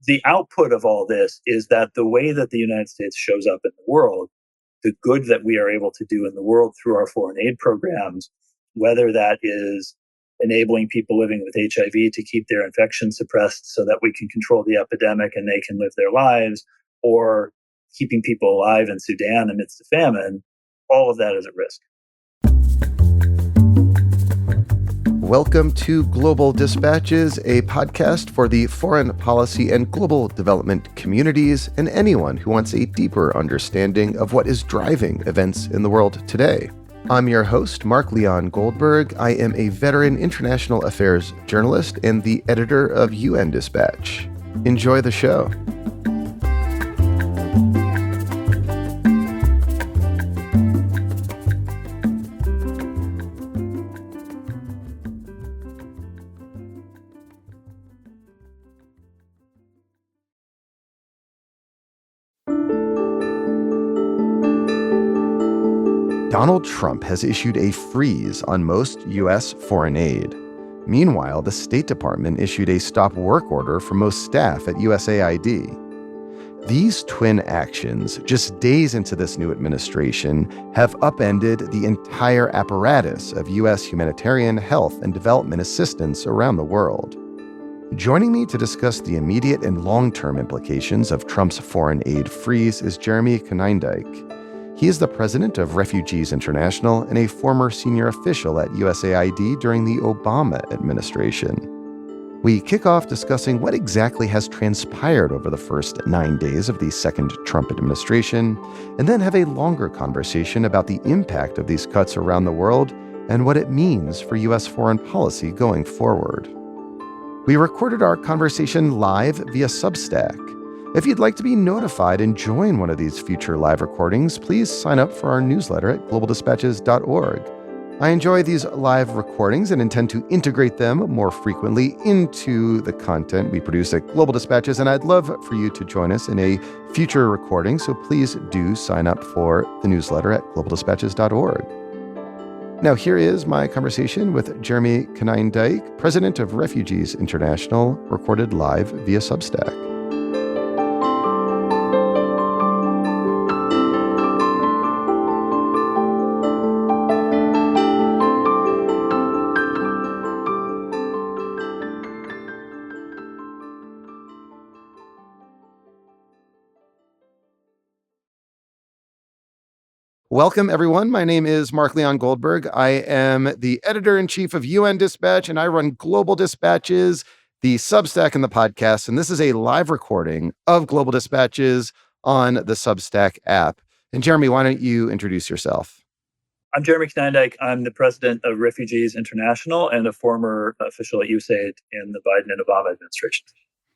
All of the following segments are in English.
The output of all this is that the way that the United States shows up in the world, the good that we are able to do in the world through our foreign aid programs, whether that is enabling people living with HIV to keep their infection suppressed so that we can control the epidemic and they can live their lives, or keeping people alive in Sudan amidst a famine, all of that is at risk. Welcome to Global Dispatches, a podcast for the foreign policy and global development communities and anyone who wants a deeper understanding of what is driving events in the world today. I'm your host, Mark Leon Goldberg. I am a veteran international affairs journalist and the editor of UN Dispatch. Enjoy the show. Donald Trump has issued a freeze on most U.S. foreign aid. Meanwhile, the State Department issued a stop work order for most staff at USAID. These twin actions, just days into this new administration, have upended the entire apparatus of U.S. humanitarian health and development assistance around the world. Joining me to discuss the immediate and long-term implications of Trump's foreign aid freeze is Jeremy Konyndyk. He is the president of Refugees International and a former senior official at USAID during the Obama administration. We kick off discussing what exactly has transpired over the first 9 days of the second Trump administration, and then have a longer conversation about the impact of these cuts around the world and what it means for U.S. foreign policy going forward. We recorded our conversation live via Substack. If you'd like to be notified and join one of these future live recordings, please sign up for our newsletter at globaldispatches.org. I enjoy these live recordings and intend to integrate them more frequently into the content we produce at Global Dispatches, and I'd love for you to join us in a future recording, so please do sign up for the newsletter at globaldispatches.org. Now, here is my conversation with Jeremy Konyndyk, president of Refugees International, recorded live via Substack. Welcome, everyone. My name is Mark Leon Goldberg. I am the editor-in-chief of UN Dispatch, and I run Global Dispatches, the Substack, and the podcast. And this is a live recording of Global Dispatches on the Substack app. And Jeremy, why don't you introduce yourself? I'm Jeremy Konyndyk. I'm the president of Refugees International and a former official at USAID in the Biden and Obama administrations.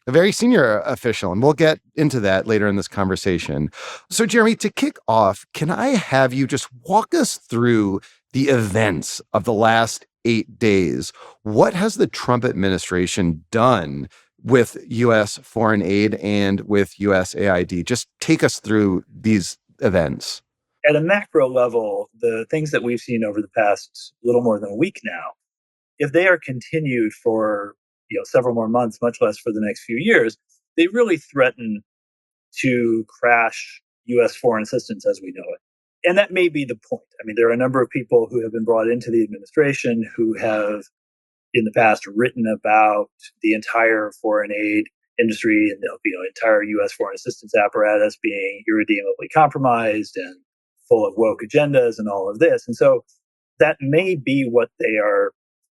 A very senior official, and we'll get into that later in this conversation. So, Jeremy, to kick off, can I have you just walk us through the events of the last 8 days? What has the Trump administration done with U.S. foreign aid and with USAID? Just take us through these events. At a macro level, the things that we've seen over the past little more than a week now, if they are continued for several more months, much less for the next few years, they really threaten to crash U.S. foreign assistance as we know it. And that may be the point. I mean, there are a number of people who have been brought into the administration who have, in the past, written about the entire foreign aid industry and the entire U.S. foreign assistance apparatus being irredeemably compromised and full of woke agendas and all of this. And so that may be what they are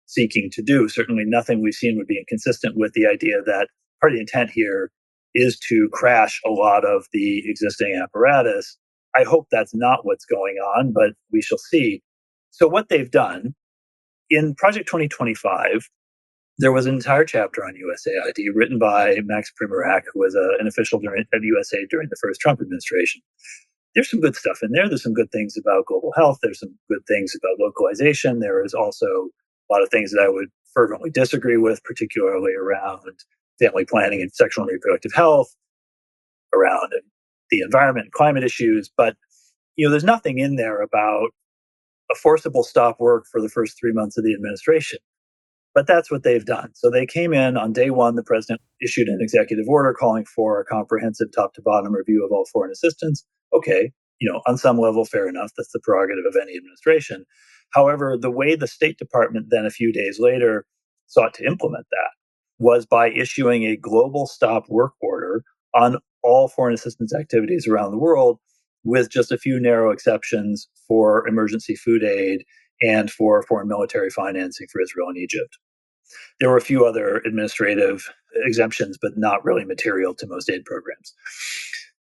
seeking to do. Certainly nothing we've seen would be inconsistent with the idea that part of the intent here is to crash a lot of the existing apparatus. I hope that's not what's going on, but we shall see. So what they've done, in Project 2025, there was an entire chapter on USAID written by Max Primorak, who was an official at USAID during the first Trump administration. There's some good stuff in there. There's some good things about global health. There's some good things about localization. There is also a lot of things that I would fervently disagree with, particularly around family planning and sexual and reproductive health, around the environment and climate issues. But there's nothing in there about a forcible stop work for the first 3 months of the administration. But that's what they've done. So they came in on day one. The president issued an executive order calling for a comprehensive top to bottom review of all foreign assistance. Okay, on some level, fair enough. That's the prerogative of any administration. However, the way the State Department then a few days later sought to implement that was by issuing a global stop work order on all foreign assistance activities around the world, with just a few narrow exceptions for emergency food aid and for foreign military financing for Israel and Egypt. There were a few other administrative exemptions, but not really material to most aid programs.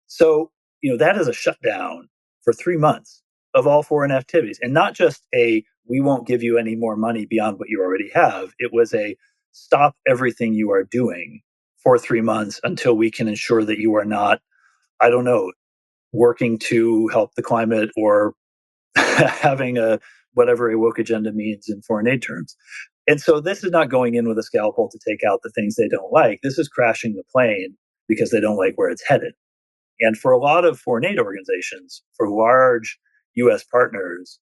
So, that is a shutdown for 3 months of all foreign activities, and not just we won't give you any more money beyond what you already have. It was a stop everything you are doing for 3 months until we can ensure that you are not, I don't know, working to help the climate or having whatever a woke agenda means in foreign aid terms. And so this is not going in with a scalpel to take out the things they don't like. This is crashing the plane because they don't like where it's headed. And for a lot of foreign aid organizations, for large US partners,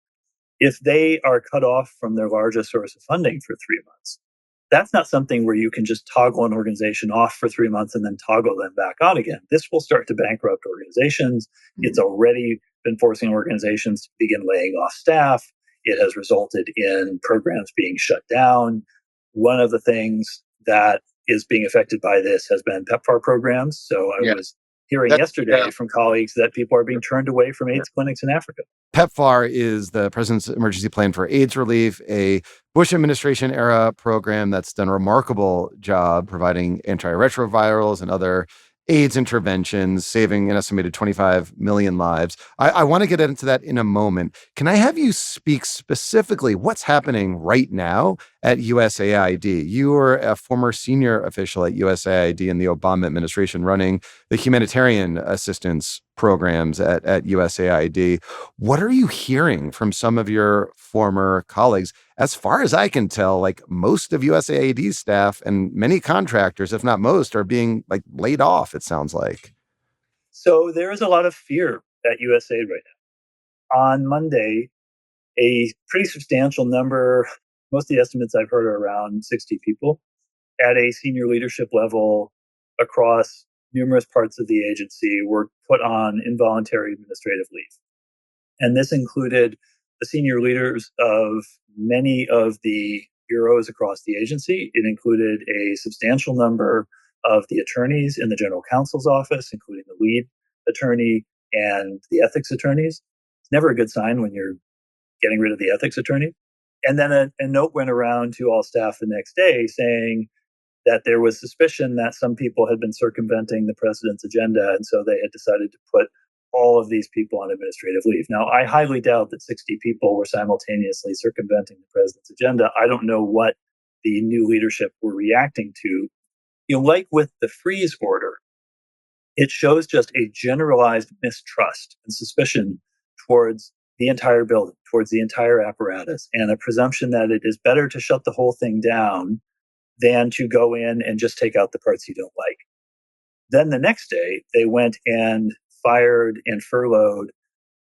if they are cut off from their largest source of funding for 3 months, that's not something where you can just toggle an organization off for 3 months and then toggle them back on again. This will start to bankrupt organizations. It's already been forcing organizations to begin laying off staff. It has resulted in programs being shut down. One of the things that is being affected by this has been PEPFAR programs. So I was hearing yesterday from colleagues that people are being turned away from AIDS clinics in Africa. PEPFAR is the President's Emergency Plan for AIDS Relief, a Bush administration era program that's done a remarkable job providing antiretrovirals and other AIDS interventions, saving an estimated 25 million lives. I want to get into that in a moment. Can I have you speak specifically what's happening right now at USAID? You were a former senior official at USAID in the Obama administration running the humanitarian assistance programs at USAID. What are you hearing from some of your former colleagues? As far as I can tell, like most of USAID's staff and many contractors, if not most, are being laid off, it sounds like. So there is a lot of fear at USAID right now. On Monday, a pretty substantial number, most of the estimates I've heard are around 60 people at a senior leadership level across numerous parts of the agency were put on involuntary administrative leave. And this included the senior leaders of many of the bureaus across the agency. It included a substantial number of the attorneys in the general counsel's office, including the lead attorney and the ethics attorneys. It's never a good sign when you're getting rid of the ethics attorney. And then a note went around to all staff the next day saying that there was suspicion that some people had been circumventing the president's agenda, and so they had decided to put all of these people on administrative leave. Now, I highly doubt that 60 people were simultaneously circumventing the president's agenda. I don't know what the new leadership were reacting to. Like with the freeze order, it shows just a generalized mistrust and suspicion towards the entire building, towards the entire apparatus, and a presumption that it is better to shut the whole thing down than to go in and just take out the parts you don't like. Then the next day, they went and fired and furloughed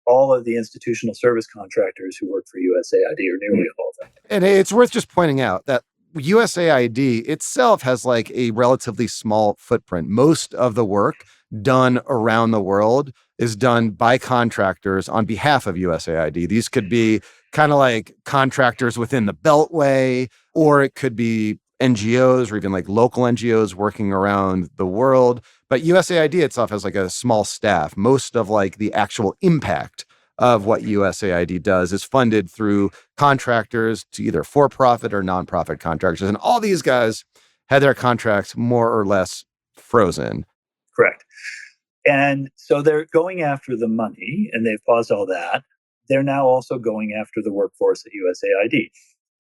all of the institutional service contractors who work for USAID, or nearly all of them. And it's worth just pointing out that USAID itself has a relatively small footprint. Most of the work done around the world is done by contractors on behalf of USAID. These could be kind of like contractors within the Beltway, or it could be NGOs or even local NGOs working around the world. But USAID itself has a small staff. Most of the actual impact of what USAID does is funded through contractors, to either for-profit or nonprofit contractors. And all these guys had their contracts more or less frozen. Correct. And so they're going after the money, and they've paused all that. They're now also going after the workforce at USAID.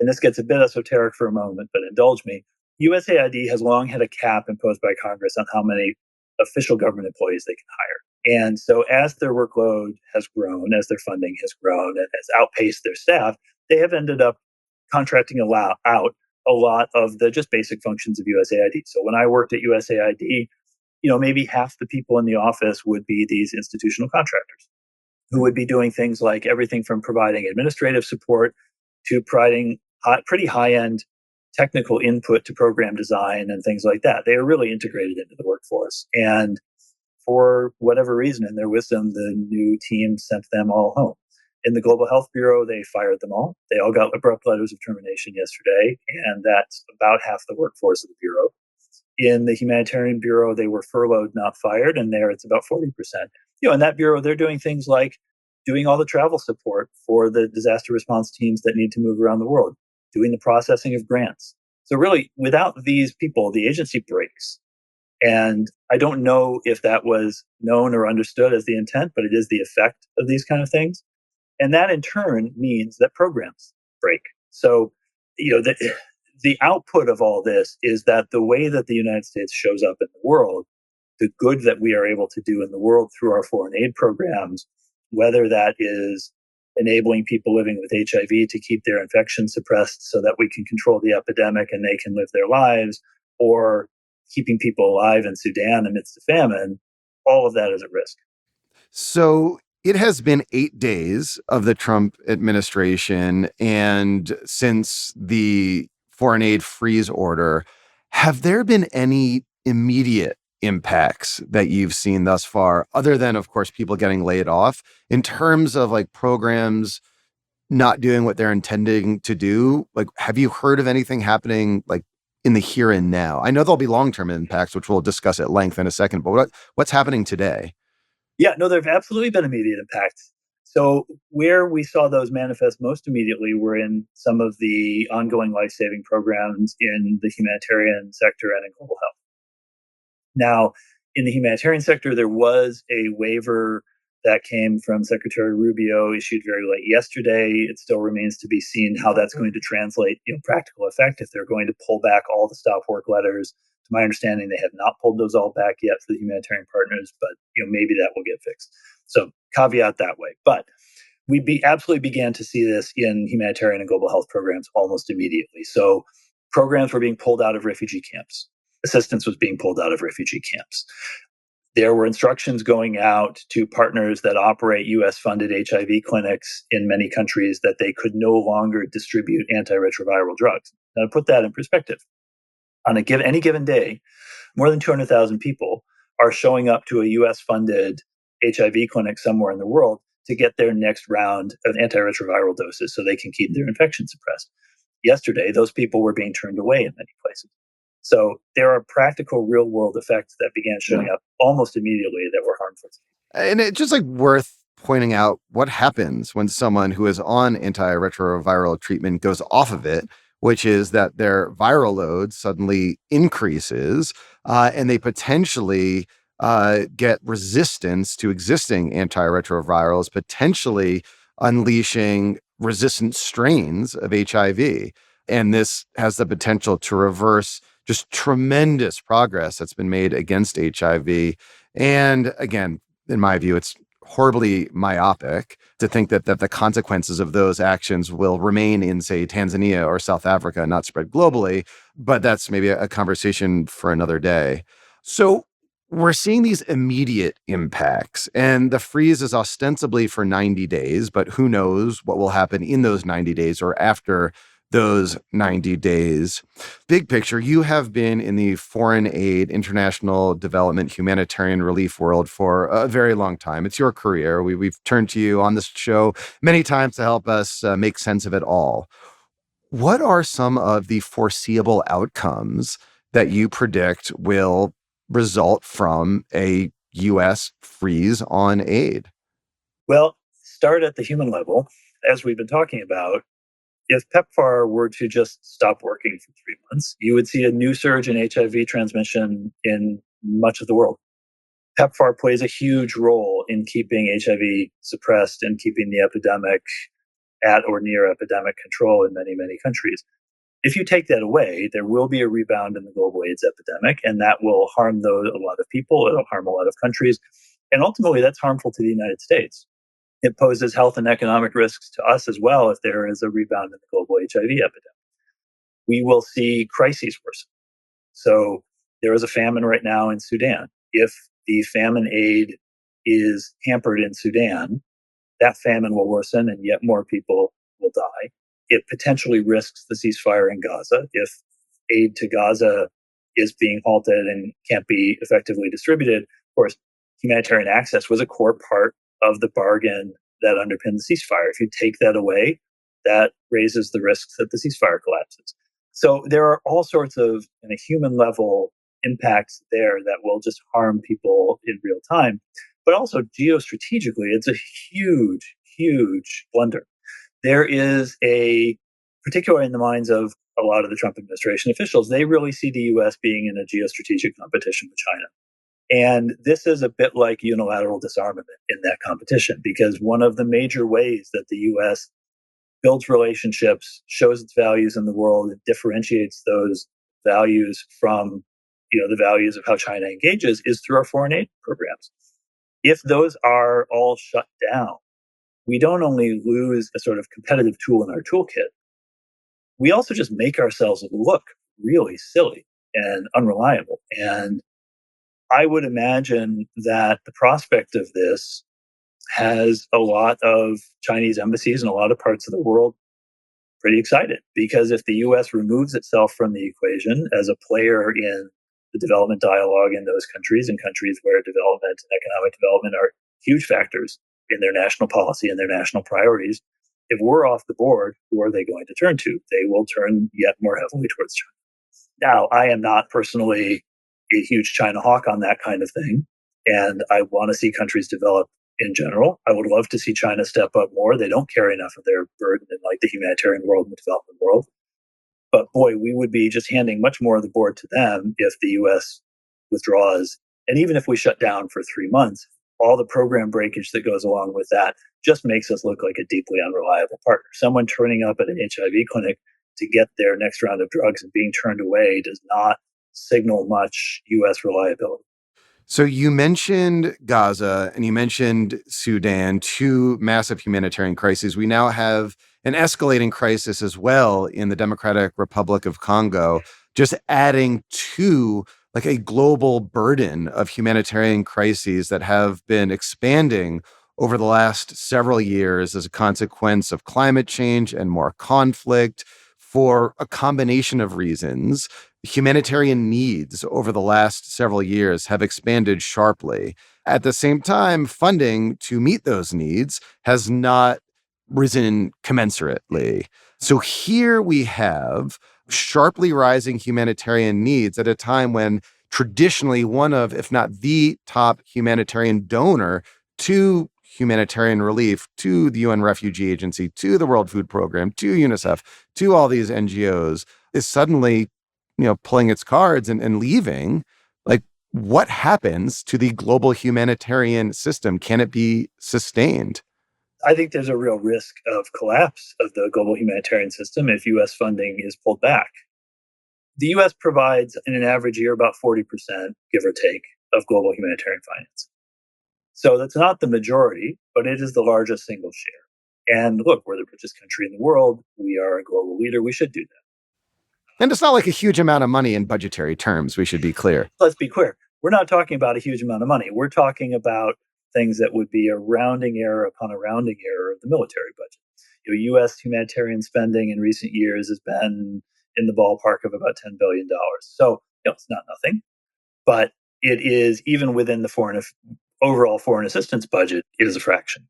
And this gets a bit esoteric for a moment, but indulge me. USAID has long had a cap imposed by Congress on how many official government employees they can hire. And so as their workload has grown, as their funding has grown, and has outpaced their staff, they have ended up contracting out a lot of the just basic functions of USAID. So when I worked at USAID, maybe half the people in the office would be these institutional contractors who would be doing things like everything from providing administrative support to providing pretty high-end technical input to program design and things like that. They are really integrated into the workforce. And for whatever reason, in their wisdom, the new team sent them all home. In the Global Health Bureau, they fired them all. They all got abrupt letters of termination yesterday, and that's about half the workforce of the Bureau. In the Humanitarian Bureau, they were furloughed, not fired, and there it's about 40%. In that bureau, they're doing things like doing all the travel support for the disaster response teams that need to move around the world, doing the processing of grants. So really, without these people, the agency breaks. And I don't know if that was known or understood as the intent, but it is the effect of these kind of things. And that in turn means that programs break. So, the output of all this is that the way that the United States shows up in the world, the good that we are able to do in the world through our foreign aid programs, whether that is enabling people living with HIV to keep their infection suppressed so that we can control the epidemic and they can live their lives, or keeping people alive in Sudan amidst the famine, all of that is at risk. So it has been 8 days of the Trump administration, and since the foreign aid freeze order, have there been any immediate impacts that you've seen thus far, other than, of course, people getting laid off, in terms of like programs not doing what they're intending to do? Like, have you heard of anything happening like in the here and now? I know there'll be long-term impacts, which we'll discuss at length in a second, but what's happening today? Yeah, no, there have absolutely been immediate impacts. So where we saw those manifest most immediately were in some of the ongoing life-saving programs in the humanitarian sector and in global health. Now, in the humanitarian sector, there was a waiver that came from Secretary Rubio, issued very late yesterday. It still remains to be seen how that's going to translate in practical effect, if they're going to pull back all the stop work letters. To my understanding, they have not pulled those all back yet for the humanitarian partners, but maybe that will get fixed. So caveat that way. But we absolutely began to see this in humanitarian and global health programs almost immediately. So programs were being pulled out of refugee camps. Assistance was being pulled out of refugee camps. There were instructions going out to partners that operate US-funded HIV clinics in many countries that they could no longer distribute antiretroviral drugs. Now, to put that in perspective, on any given day, more than 200,000 people are showing up to a US-funded HIV clinic somewhere in the world to get their next round of antiretroviral doses so they can keep their infection suppressed. Yesterday, those people were being turned away in many places. So there are practical real world effects that began showing up almost immediately that were harmful. And it's just like worth pointing out what happens when someone who is on antiretroviral treatment goes off of it, which is that their viral load suddenly increases, and they potentially get resistance to existing antiretrovirals, potentially unleashing resistant strains of HIV. And this has the potential to reverse just tremendous progress that's been made against HIV. And again, in my view, it's horribly myopic to think that the consequences of those actions will remain in, say, Tanzania or South Africa and not spread globally. But that's maybe a conversation for another day. So we're seeing these immediate impacts, and the freeze is ostensibly for 90 days, but who knows what will happen in those 90 days or after those 90 days. Big picture, you have been in the foreign aid, international development, humanitarian relief world for a very long time. It's your career. We've turned to you on this show many times to help us make sense of it all. What are some of the foreseeable outcomes that you predict will result from a U.S. freeze on aid? Well, start at the human level. As we've been talking about, if PEPFAR were to just stop working for 3 months, you would see a new surge in HIV transmission in much of the world. PEPFAR plays a huge role in keeping HIV suppressed and keeping the epidemic at or near epidemic control in many, many countries. If you take that away, there will be a rebound in the global AIDS epidemic, and that will harm a lot of people. It'll harm a lot of countries. And ultimately, that's harmful to the United States. It poses health and economic risks to us as well if there is a rebound in the global HIV epidemic. We will see crises worsen. So there is a famine right now in Sudan. If the famine aid is hampered in Sudan, that famine will worsen and yet more people will die. It potentially risks the ceasefire in Gaza if aid to Gaza is being halted and can't be effectively distributed, of course, humanitarian access was a core part of the bargain that underpinned the ceasefire. If you take that away, that raises the risks that the ceasefire collapses. So there are all sorts of in a human level impacts there that will just harm people in real time. But also geostrategically, it's a huge, huge blunder. There is a, particularly in the minds of a lot of the Trump administration officials, they really see the US being in a geostrategic competition with China. And this is a bit like unilateral disarmament in that competition, because one of the major ways that the US builds relationships, shows its values in the world, and differentiates those values from the values of how China engages is through our foreign aid programs. If those are all shut down, we don't only lose a sort of competitive tool in our toolkit, we also just make ourselves look really silly and unreliable. And I would imagine that the prospect of this has a lot of Chinese embassies in a lot of parts of the world pretty excited, because if the US removes itself from the equation as a player in the development dialogue in those countries, and countries where development and economic development are huge factors in their national policy and their national priorities, if we're off the board, who are they going to turn to? They will turn yet more heavily towards China. Now, I am not personally a huge China hawk on that kind of thing, and I want to see countries develop in general. I would love to see China step up more. They don't carry enough of their burden in like the humanitarian world and the development world. But boy, we would be just handing much more of the board to them if the US withdraws. And even if we shut down for 3 months, all the program breakage that goes along with that just makes us look like a deeply unreliable partner. Someone turning up at an HIV clinic to get their next round of drugs and being turned away does not signal much US reliability. So you mentioned Gaza and you mentioned Sudan, two massive humanitarian crises. We now have an escalating crisis as well in the Democratic Republic of Congo, just adding to like a global burden of humanitarian crises that have been expanding over the last several years as a consequence of climate change and more conflict for a combination of reasons. Humanitarian needs over the last several years have expanded sharply. At the same time, funding to meet those needs has not risen commensurately. So here we have sharply rising humanitarian needs at a time when traditionally one of, if not the top humanitarian donor to humanitarian relief, to the UN Refugee Agency, to the World Food Program, to UNICEF, to all these NGOs, is suddenly pulling its cards and leaving. Like, what happens to the global humanitarian system? Can it be sustained? I think there's a real risk of collapse of the global humanitarian system if US funding is pulled back. The US provides, in an average year, about 40%, give or take, of global humanitarian finance. So that's not the majority, but it is the largest single share. And look, we're the richest country in the world. We are a global leader. We should do that. And it's not like a huge amount of money in budgetary terms, we should be clear. Let's be clear. We're not talking about a huge amount of money. We're talking about things that would be a rounding error upon a rounding error of the military budget. U.S. humanitarian spending in recent years has been in the ballpark of about $10 billion. So it's not nothing, but it is, even within the overall foreign assistance budget, it is a fraction.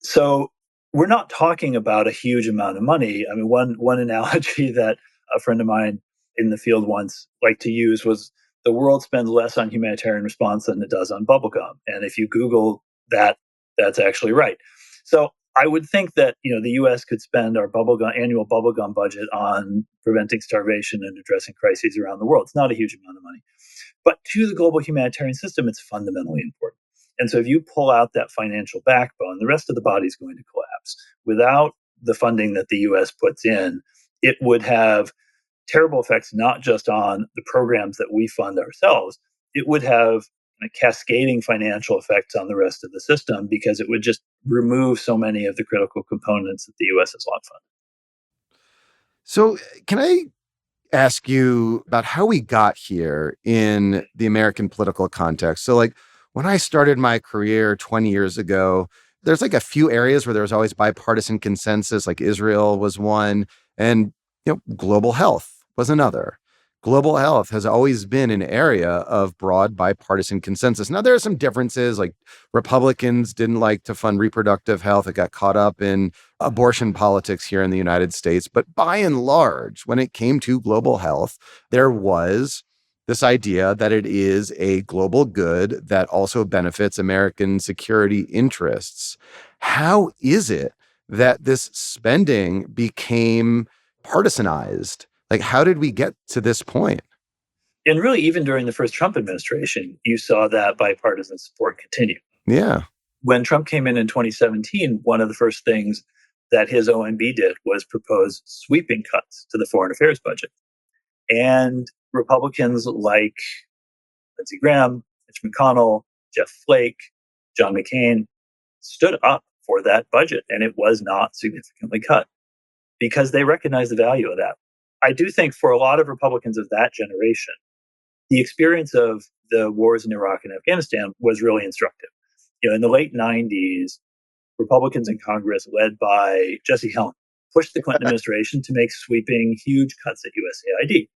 So we're not talking about a huge amount of money. I mean, one analogy that a friend of mine in the field once liked to use was the world spends less on humanitarian response than it does on bubblegum. And if you Google that, that's actually right. So I would think that the U.S. could spend our annual bubblegum budget on preventing starvation and addressing crises around the world. It's not a huge amount of money. But to the global humanitarian system, it's fundamentally important. And so if you pull out that financial backbone, the rest of the body is going to collapse. Without the funding that the US puts in, it would have terrible effects, not just on the programs that we fund ourselves. It would have cascading financial effects on the rest of the system, because it would just remove so many of the critical components that the US has long funded. So can I ask you about how we got here in the American political context? So when I started my career 20 years ago, there's a few areas where there was always bipartisan consensus, like Israel was one, and global health was another. Global health has always been an area of broad bipartisan consensus. Now, there are some differences, like Republicans didn't like to fund reproductive health. It got caught up in abortion politics here in the United States. But by and large, when it came to global health, there was this idea that it is a global good that also benefits American security interests. How is it that this spending became partisanized? Like, how did we get to this point? And really, even during the first Trump administration, you saw that bipartisan support continue. Yeah. When Trump came in 2017, one of the first things that his OMB did was propose sweeping cuts to the foreign affairs budget. And Republicans like Lindsey Graham, Mitch McConnell, Jeff Flake, John McCain stood up for that budget, and it was not significantly cut because they recognize the value of that. I do think for a lot of Republicans of that generation, the experience of the wars in Iraq and Afghanistan was really instructive. In the late 90s, Republicans in Congress, led by Jesse Helm, pushed the Clinton administration to make sweeping, huge cuts at USAID.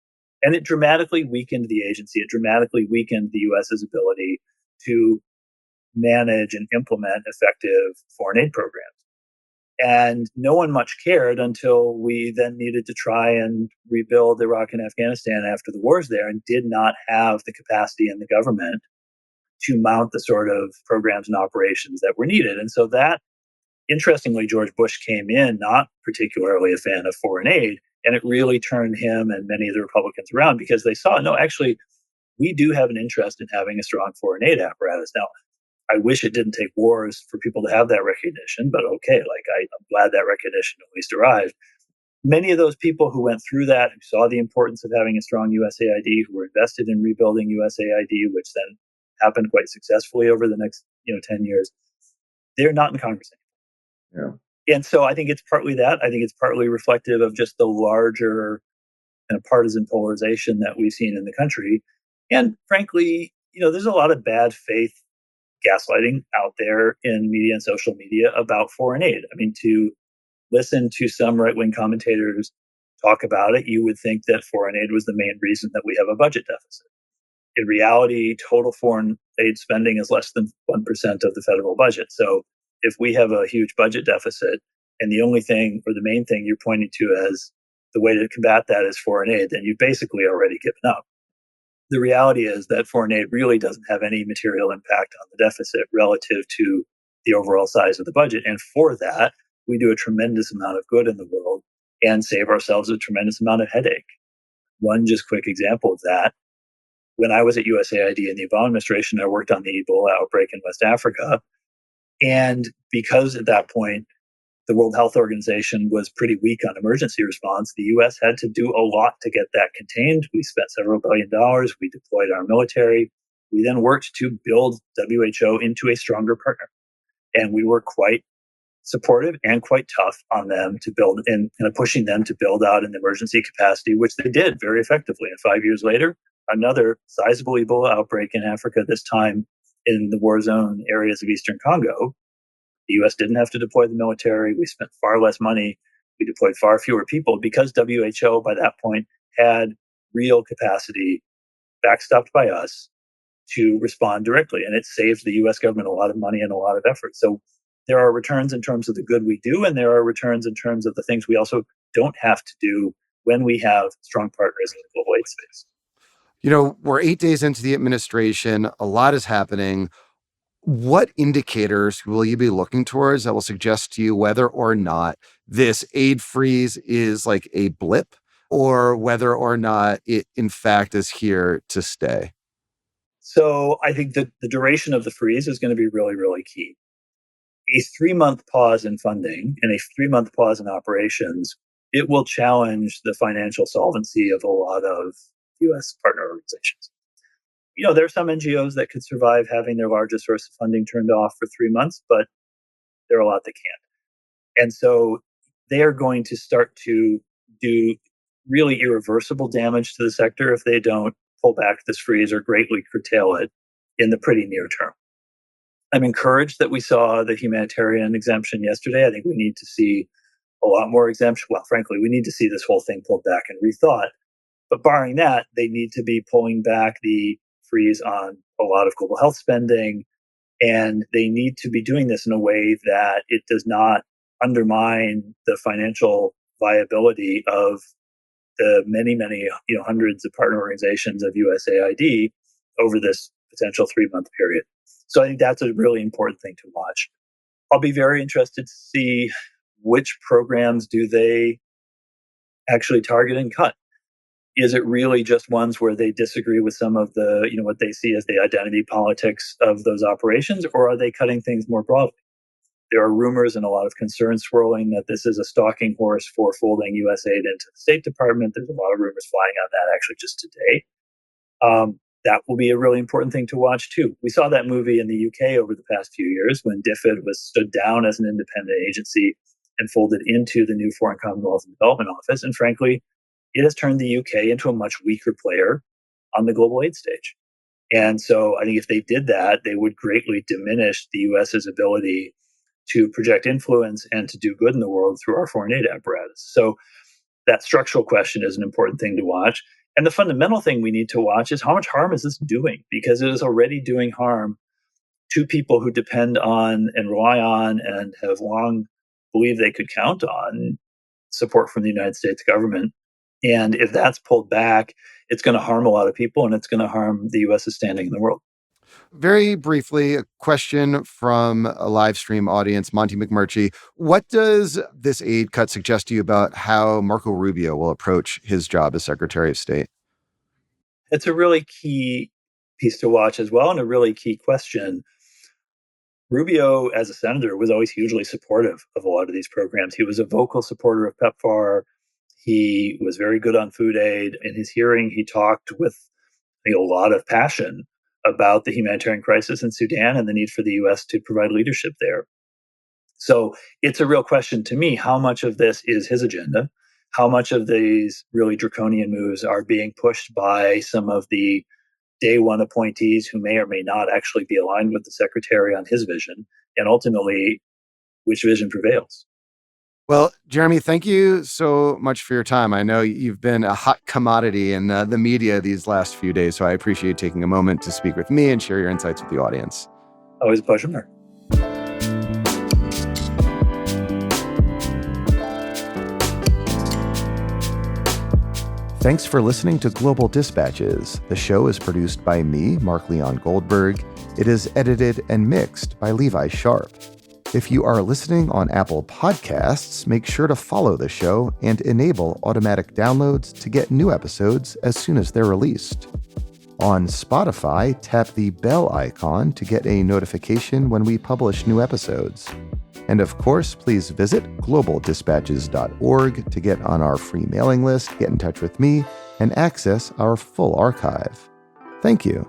And it dramatically weakened the agency. It dramatically weakened the US's ability to manage and implement effective foreign aid programs. And no one much cared until we then needed to try and rebuild Iraq and Afghanistan after the wars there, and did not have the capacity in the government to mount the sort of programs and operations that were needed. And so that, interestingly, George Bush came in not particularly a fan of foreign aid, and it really turned him and many of the Republicans around because they saw, no, actually, we do have an interest in having a strong foreign aid apparatus. Now, I wish it didn't take wars for people to have that recognition, but okay, I'm glad that recognition at least arrived. Many of those people who went through that, who saw the importance of having a strong USAID, who were invested in rebuilding USAID, which then happened quite successfully over the next 10 years, they're not in Congress anymore. Yeah. And so I think it's partly that. I think it's partly reflective of just the larger partisan polarization that we've seen in the country. And frankly, there's a lot of bad faith gaslighting out there in media and social media about foreign aid. I mean, to listen to some right-wing commentators talk about it, you would think that foreign aid was the main reason that we have a budget deficit. In reality, total foreign aid spending is less than 1% of the federal budget. So if we have a huge budget deficit and the only thing or the main thing you're pointing to as the way to combat that is foreign aid, then you've basically already given up. The reality is that foreign aid really doesn't have any material impact on the deficit relative to the overall size of the budget. And for that, we do a tremendous amount of good in the world and save ourselves a tremendous amount of headache. One just quick example of that: when I was at USAID in the Ebola administration, I worked on the Ebola outbreak in West Africa. And because at that point, the World Health Organization was pretty weak on emergency response, the US had to do a lot to get that contained. We spent several $billions. We deployed our military. We then worked to build WHO into a stronger partner. And we were quite supportive and quite tough on them to build, and kind of pushing them to build out an emergency capacity, which they did very effectively. And 5 years later, another sizable Ebola outbreak in Africa, this time in the war zone areas of Eastern Congo. The US didn't have to deploy the military. We spent far less money. We deployed far fewer people because WHO by that point had real capacity backstopped by us to respond directly. And it saved the US government a lot of money and a lot of effort. So there are returns in terms of the good we do, and there are returns in terms of the things we also don't have to do when we have strong partners in the global aid space. We're 8 days into the administration. A lot is happening. What indicators will you be looking towards that will suggest to you whether or not this aid freeze is like a blip, or whether or not it, in fact, is here to stay? So I think that the duration of the freeze is going to be really, really key. A 3-month pause in funding and a 3-month pause in operations, it will challenge the financial solvency of a lot of U.S. partner organizations. There are some NGOs that could survive having their largest source of funding turned off for 3 months, but there are a lot that can't. And so they are going to start to do really irreversible damage to the sector if they don't pull back this freeze or greatly curtail it in the pretty near term. I'm encouraged that we saw the humanitarian exemption yesterday. I think we need to see a lot more exemption. Well, frankly, we need to see this whole thing pulled back and rethought. But barring that, they need to be pulling back the freeze on a lot of global health spending, and they need to be doing this in a way that it does not undermine the financial viability of the many, hundreds of partner organizations of USAID over this potential 3-month period. So I think that's a really important thing to watch. I'll be very interested to see which programs do they actually target and cut. Is it really just ones where they disagree with some of the, what they see as the identity politics of those operations, or are they cutting things more broadly? There are rumors and a lot of concern swirling that this is a stalking horse for folding USAID into the State Department. There's a lot of rumors flying on that actually just today. That will be a really important thing to watch too. We saw that movie in the UK over the past few years when DFID was stood down as an independent agency and folded into the new Foreign Commonwealth and Development Office. And frankly, it has turned the UK into a much weaker player on the global aid stage. And so I think if they did that, they would greatly diminish the US's ability to project influence and to do good in the world through our foreign aid apparatus. So that structural question is an important thing to watch. And the fundamental thing we need to watch is how much harm is this doing? Because it is already doing harm to people who depend on and rely on and have long believed they could count on support from the United States government. And if that's pulled back, it's going to harm a lot of people and it's going to harm the US's standing in the world. Very briefly, a question from a live stream audience, Monty McMurtry. What does this aid cut suggest to you about how Marco Rubio will approach his job as Secretary of State? It's a really key piece to watch as well, and a really key question. Rubio, as a senator, was always hugely supportive of a lot of these programs. He was a vocal supporter of PEPFAR. He was very good on food aid. In his hearing, he talked with a lot of passion about the humanitarian crisis in Sudan and the need for the U.S. to provide leadership there. So it's a real question to me, how much of this is his agenda? How much of these really draconian moves are being pushed by some of the day one appointees who may or may not actually be aligned with the secretary on his vision? And ultimately, which vision prevails? Well, Jeremy, thank you so much for your time. I know you've been a hot commodity in the media these last few days, so I appreciate taking a moment to speak with me and share your insights with the audience. Always a pleasure. Thanks for listening to Global Dispatches. The show is produced by me, Mark Leon Goldberg. It is edited and mixed by Levi Sharp. If you are listening on Apple Podcasts, make sure to follow the show and enable automatic downloads to get new episodes as soon as they're released. On Spotify, tap the bell icon to get a notification when we publish new episodes. And of course, please visit globaldispatches.org to get on our free mailing list, get in touch with me, and access our full archive. Thank you.